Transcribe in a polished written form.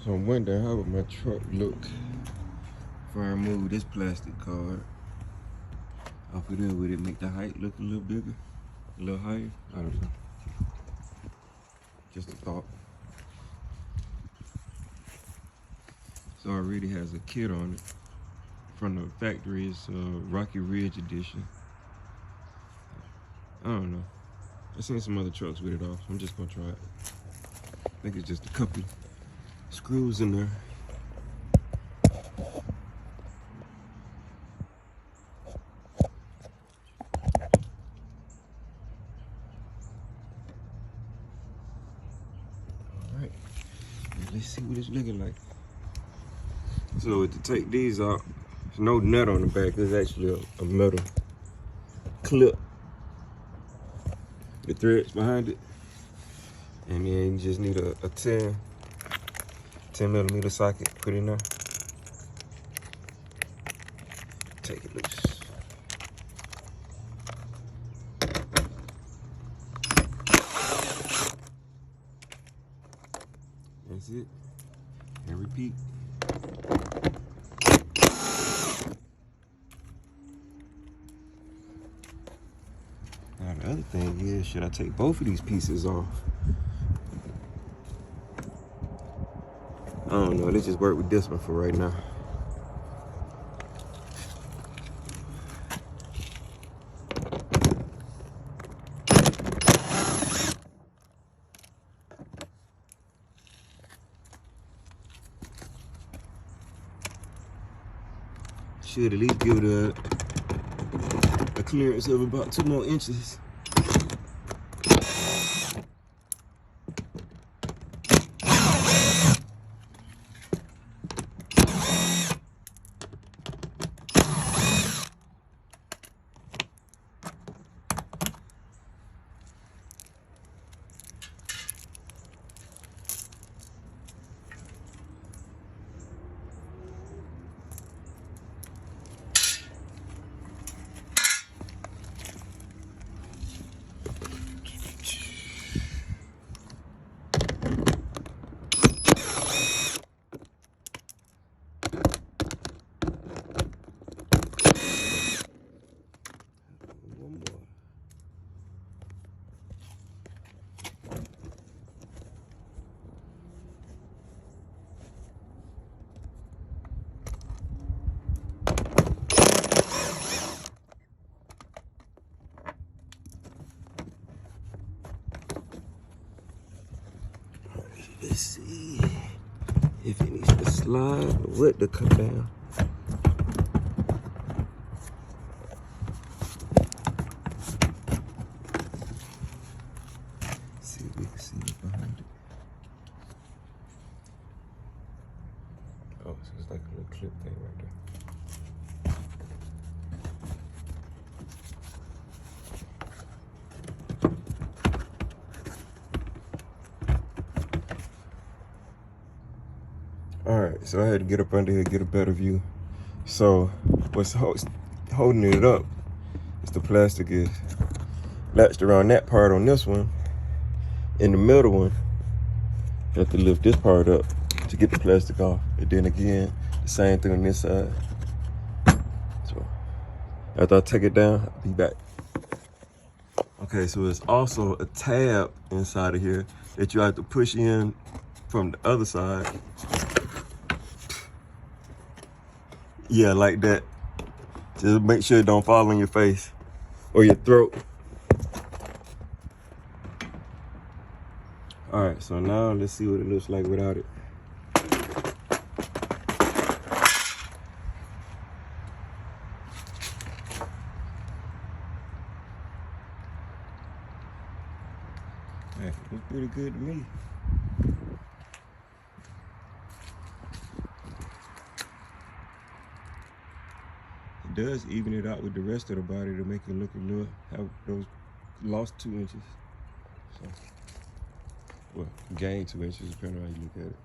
So I'm wondering how would my truck look if I remove this plastic card off of there. Would it make the height look a little bigger, a little higher? I don't know. Just a thought. So it already has a kit on it from the factory. It's Rocky Ridge edition. I don't know. I've seen some other trucks with it off. I'm just gonna try it. I think it's just a couple screws in there. Alright, let's see what it's looking like. So to take these out, there's no nut on the back. There's actually a metal clip. The threads behind it. And then you just need a 10 millimeter socket put in there. Take it loose. That's it. And repeat. Now the other thing is, should I take both of these pieces off? I don't know, let's just work with this one for right now. Should at least give it a clearance of about 2 more inches. Let's see if it needs to slide or what to come down. See if we can see it behind it. Oh, so it's like a little clip thing right there. All right, so I had to get up under here, get a better view. So what's holding it up is the plastic is latched around that part on this one. In the middle one, you have to lift this part up to get the plastic off. And then again, the same thing on this side. So after I take it down, I'll be back. Okay, so there's also a tab inside of here that you have to push in from the other side. Yeah, like that. Just make sure it don't fall on your face or your throat. All right, so now let's see what it looks like without it. Hey, it looks pretty good to me. It does even it out with the rest of the body to make it look a little, have those lost 2 inches. So, well, gain 2 inches depending on how you look at it.